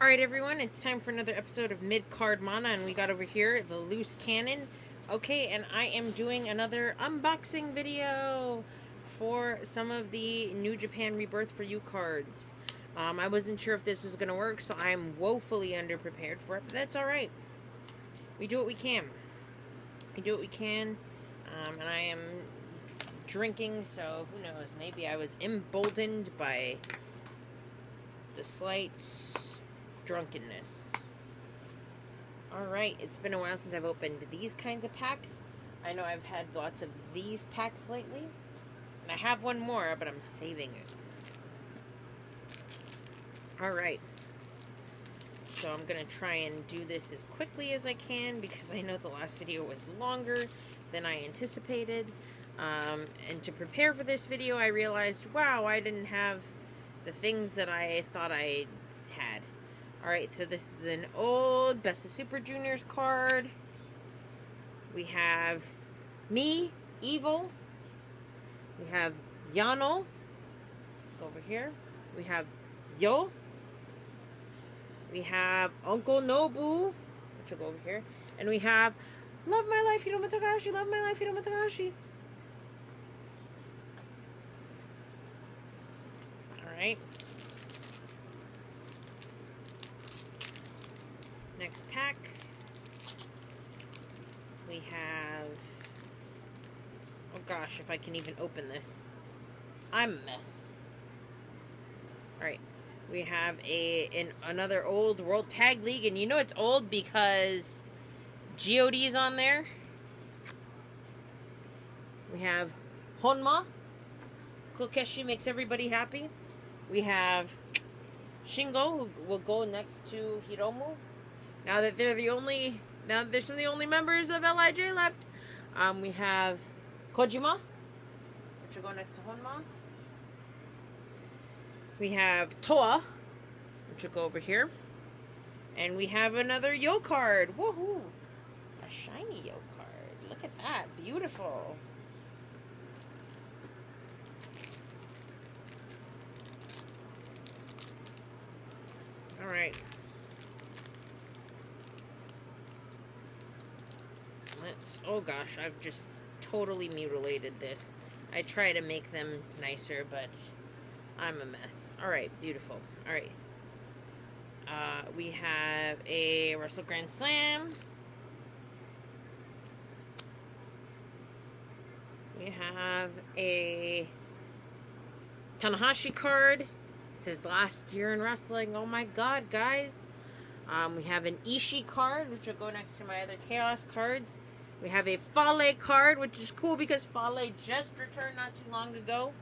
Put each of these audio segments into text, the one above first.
Alright everyone, it's time for another episode of Mid-Card Mana, and we got over here the loose cannon. Okay, and I am doing another unboxing video for some of the New Japan Rebirth for You cards. I wasn't sure if this was going to work, so I'm woefully underprepared for it, but that's alright. We do what we can. We do what we can, and I am drinking, so who knows, maybe I was emboldened by the slight drunkenness. Alright, it's been a while since I've opened these kinds of packs. I know I've had lots of these packs lately, and I have one more, but I'm saving it. Alright, so I'm going to try and do this as quickly as I can, because I know the last video was longer than I anticipated. And to prepare for this video, I realized, wow, I didn't have the things that I thought I had. Alright, so this is an old Best of Super Juniors card. We have me, Evil. We have Yano. Go over here. We have Yo. We have Uncle Nobu, which will go over here. And we have Love My Life, Hiroma Takahashi. Love My Life, Hiroma Takahashi. Alright. Next pack, we have, oh gosh, if I can even open this. I'm a mess. Alright, we have another old World Tag League, and you know it's old because GOD's on there. We have Honma. Kokeshi makes everybody happy. We have Shingo, who will go next to Hiromu. Now that they're there's some of the only members of LIJ left. We have Kojima, which will go next to Honma. We have Toa, which will go over here. And we have another Yo card. Woohoo! A shiny Yo card. Look at that. Beautiful. Alright. Oh gosh, I've just totally mutilated this. I try to make them nicer, but I'm a mess. Alright, beautiful. Alright. We have a Wrestle Grand Slam. We have a Tanahashi card. It says last year in wrestling. Oh my god, guys. We have an Ishii card, which will go next to my other Chaos cards. We have a Fale card, which is cool because Fale just returned not too long ago.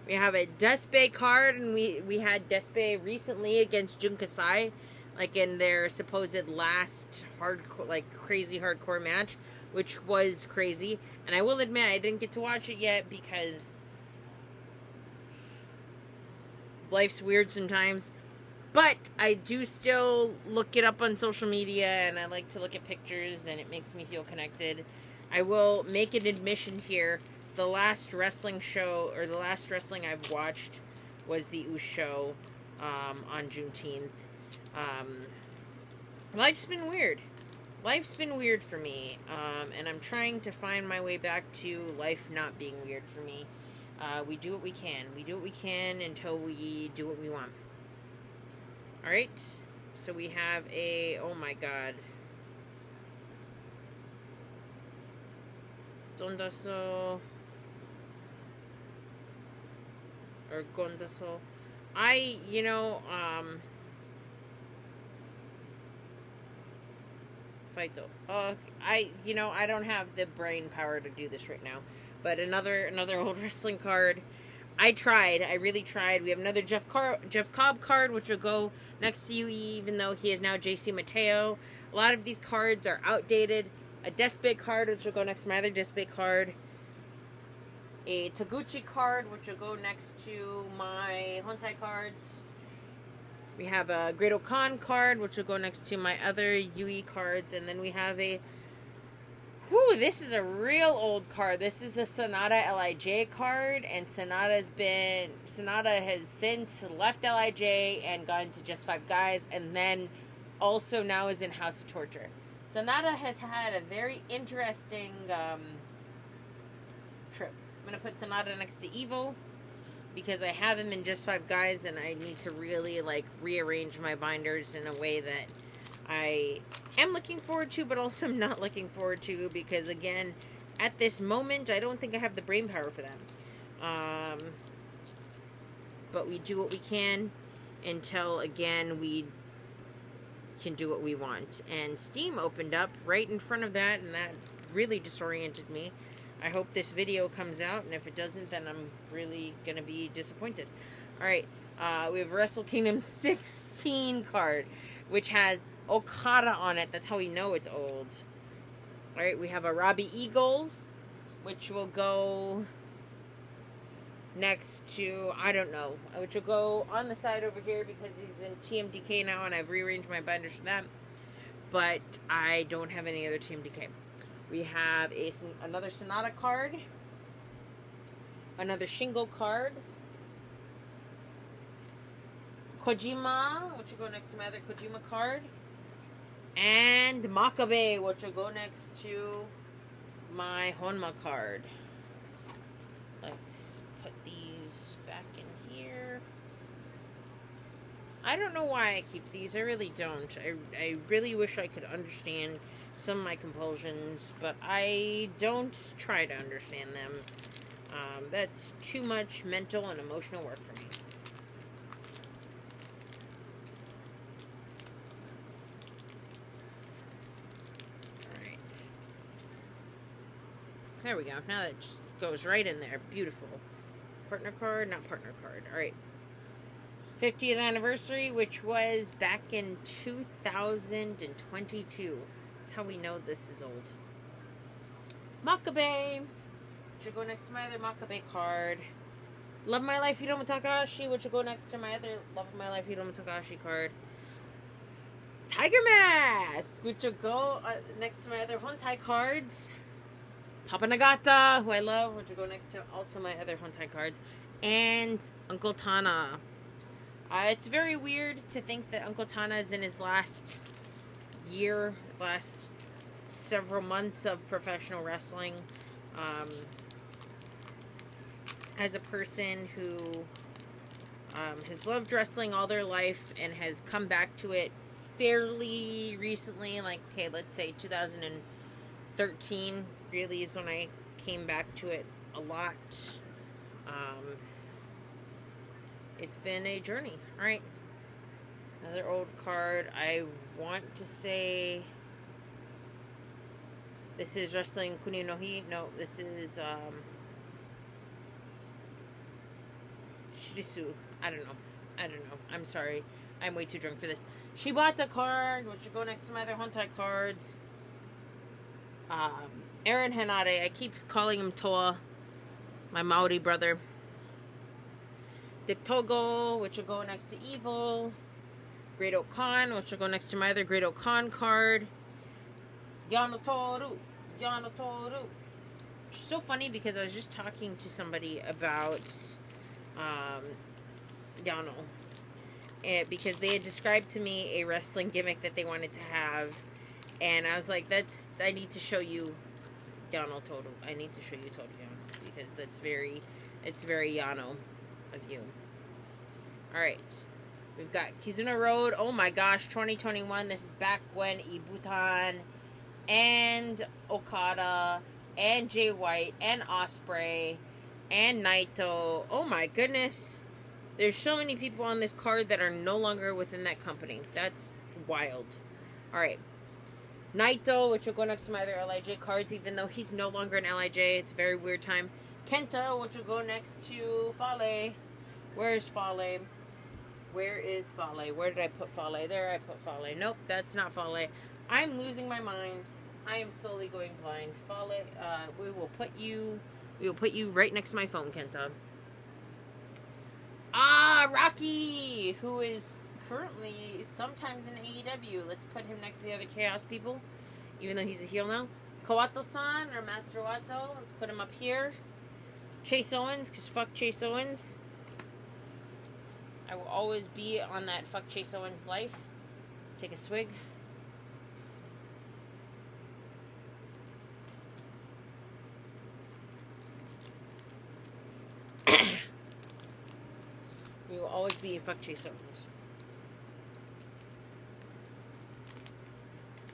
We have a Despe card, and we had Despe recently against Jun Kasai, like in their supposed last hardcore, like crazy hardcore match, which was crazy. And I will admit I didn't get to watch it yet because life's weird sometimes. But I do still look it up on social media, and I like to look at pictures, and it makes me feel connected. I will make an admission here. The last wrestling show, or the last wrestling I've watched, was the Ush show on Juneteenth. Life's been weird. Life's been weird for me, and I'm trying to find my way back to life not being weird for me. We do what we can. We do what we can until we do what we want. Alright, so we have a, oh my god, Dondaso, or Gondaso. Faito. I don't have the brain power to do this right now, but another old wrestling card. I really tried. We have another Jeff Cobb card, which will go next to UE, even though he is now JC Mateo. A lot of these cards are outdated. A Despe card, which will go next to my other Despe card. A Taguchi card, which will go next to my Hontai cards. We have a Great Okan card, which will go next to my other UE cards. And then we have a Whew, this is a real old card. This is a Sonata LIJ card, and Sonata has since left LIJ and gone to Just Five Guys, and then also now is in House of Torture. Sonata has had a very interesting trip. I'm going to put Sonata next to Evil because I have him in Just Five Guys, and I need to really like rearrange my binders in a way that I am looking forward to, but also not looking forward to, because again, at this moment, I don't think I have the brain power for them. But we do what we can until, again, we can do what we want. And Steam opened up right in front of that, and that really disoriented me. I hope this video comes out, and if it doesn't, then I'm really going to be disappointed. Alright, we have Wrestle Kingdom 16 card, which has Okada on it. That's how we know it's old. Alright, we have a Robbie Eagles, which will go next to, I don't know, which will go on the side over here because he's in TMDK now, and I've rearranged my binders for that. But I don't have any other TMDK. We have another Sonata card, another Shingo card, Kojima, which will go next to my other Kojima card, and Makabe, which will go next to my Honma card. Let's put these back in here. I don't know why I keep these. I really don't. I really wish I could understand some of my compulsions, but I don't try to understand them. That's too much mental and emotional work for me. There we go. Now that just goes right in there. Beautiful. Partner card, not partner card. Alright. 50th anniversary, which was back in 2022. That's how we know this is old. Makabe, which will go next to my other Makabe card. Love My Life Hiromu Takahashi, which will go next to my other Love My Life Hiromu Takahashi card. Tiger Mask, which will go next to my other Hontai cards. Papa Nagata, who I love, which will go next to also my other Hontai cards. And Uncle Tana. It's very weird to think that Uncle Tana is in his last several months of professional wrestling. As a person who has loved wrestling all their life and has come back to it fairly recently, like, okay, let's say 2013 really is when I came back to it a lot. It's been a journey. Alright. Another old card. I want to say this is Wrestling Kuni no Hi. No, this is Shirisu. I don't know. I'm sorry. I'm way too drunk for this. Shibata card, which will go next to my other Hontai cards. Aaron Hanade. I keep calling him Toa. My Maori brother. Dick Togo, which will go next to Evil. Great Okan, which will go next to my other Great Okan card. Yano Toru. Which is so funny because I was just talking to somebody about Yano. Because they had described to me a wrestling gimmick that they wanted to have. And I was like, I need to show you Yano Toru. I need to show you Toru Yano. Because it's very Yano of you. Alright. We've got Kizuna Road. Oh my gosh, 2021. This is back when Ibutan and Okada and Jay White and Ospreay and Naito. Oh my goodness. There's so many people on this card that are no longer within that company. That's wild. Alright. Naito, which will go next to my other LIJ cards, even though he's no longer in LIJ. It's a very weird time. Kenta, which will go next to Fale. Where's Fale? Where is Fale? Where did I put Fale? There, I put Fale. Nope, that's not Fale. I'm losing my mind. I am slowly going blind. Fale, we will put you right next to my phone, Kenta. Rocky, who is currently sometimes in AEW. Let's put him next to the other Chaos people, even though he's a heel now. Kawato-san or Master Wato. Let's put him up here. Chase Owens, because fuck Chase Owens. I will always be on that fuck Chase Owens life. Take a swig. We will always be a fuck Chase Owens.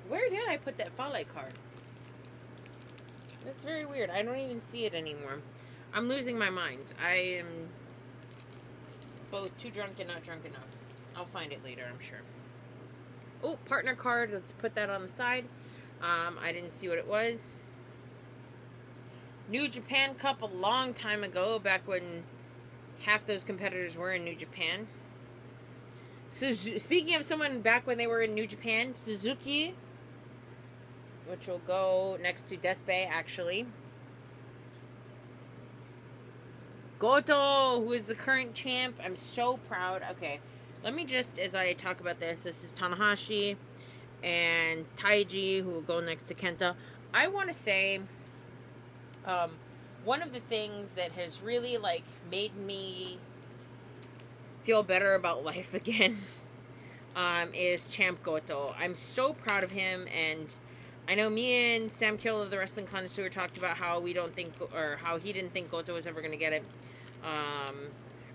Where did I put that Fale card? That's very weird. I don't even see it anymore. I'm losing my mind. I am both too drunk and not drunk enough. I'll find it later, I'm sure. Oh, partner card. Let's put that on the side. I didn't see what it was. New Japan Cup a long time ago, back when half those competitors were in New Japan. So, speaking of someone back when they were in New Japan, Suzuki, which will go next to Despe, actually. Goto, who is the current champ. I'm so proud. Okay, let me just, as I talk about this is Tanahashi and Taiji, who will go next to Kenta. I want to say, one of the things that has really, like, made me feel better about life again, is Champ Goto. I'm so proud of him, and I know me and Sam Kill of the Wrestling Connoisseur talked about how we don't think, or how he didn't think Goto was ever going to get it.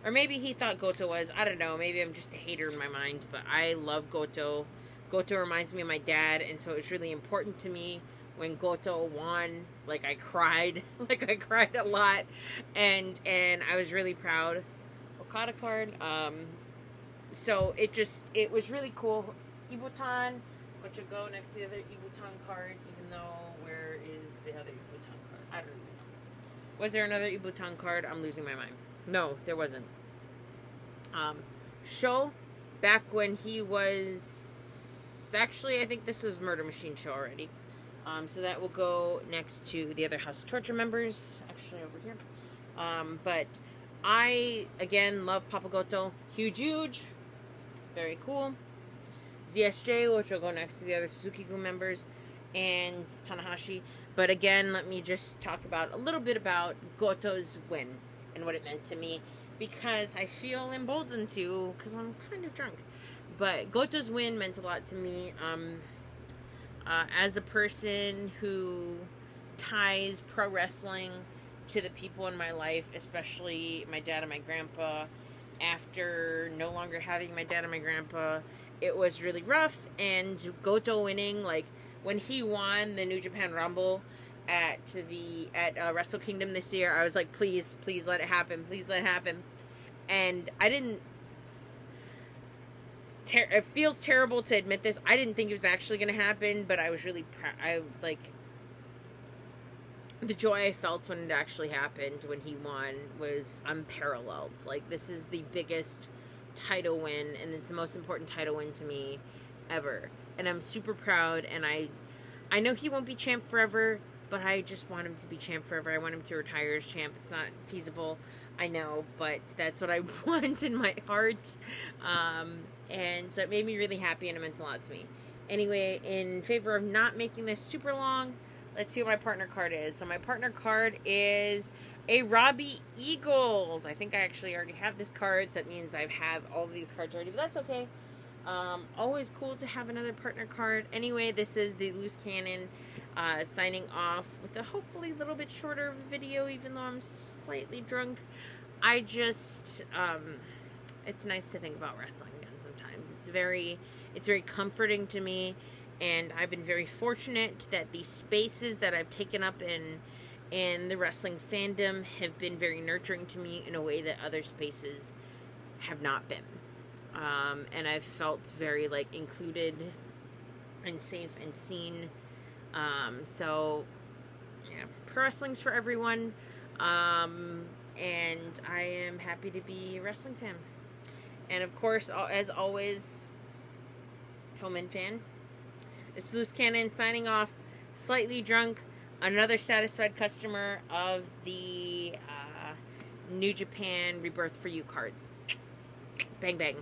Or maybe he thought Goto was. I don't know. Maybe I'm just a hater in my mind, but I love Goto. Goto reminds me of my dad, and so it was really important to me when Goto won. Like, I cried. Like, I cried a lot, and I was really proud. Okada card. So it was really cool. Ibutan, which will go next to the other Ibutan card, even though, where is the other Ibutan card? I don't even know. Was there another Ibutan card? I'm losing my mind. No, there wasn't. Sho, back when he was, actually, I think this was Murder Machine Show already. So that will go next to the other House of Torture members, actually over here. But I, again, love Papa Goto. Huge. Very cool. ZSJ, which will go next to the other Suzuki-gun members, and Tanahashi. But again, let me just talk about a little bit about Goto's win and what it meant to me, because I feel emboldened to, because I'm kind of drunk. But Goto's win meant a lot to me. As a person who ties pro wrestling to the people in my life, especially my dad and my grandpa, after no longer having my dad and my grandpa, it was really rough. And Goto winning, like, when he won the New Japan Rumble at Wrestle Kingdom this year, I was like, please let it happen, please let it happen. And I didn't, it feels terrible to admit this, I didn't think it was actually going to happen, but I was really proud. The joy I felt when it actually happened, when he won, was unparalleled. Like, this is the biggest title win, and it's the most important title win to me ever. And I'm super proud, and I know he won't be champ forever, but I just want him to be champ forever. I want him to retire as champ. It's not feasible, I know, but that's what I want in my heart. And so it made me really happy, and it meant a lot to me. Anyway, in favor of not making this super long, let's see what my partner card is. So my partner card is a Robbie Eagles. I think I actually already have this card, so that means I have all of these cards already, but that's okay. Always cool to have another partner card. Anyway, this is the Loose Cannon signing off with a hopefully a little bit shorter video, even though I'm slightly drunk. I just, it's nice to think about wrestling again sometimes. It's very comforting to me. And I've been very fortunate that the spaces that I've taken up in the wrestling fandom have been very nurturing to me in a way that other spaces have not been. And I've felt very, like, included and safe and seen. So, yeah, pro wrestling's for everyone. And I am happy to be a wrestling fan. And, of course, as always, Hillman fan. It's Loose Cannon signing off, slightly drunk, another satisfied customer of the New Japan Rebirth for You cards. Bang, bang.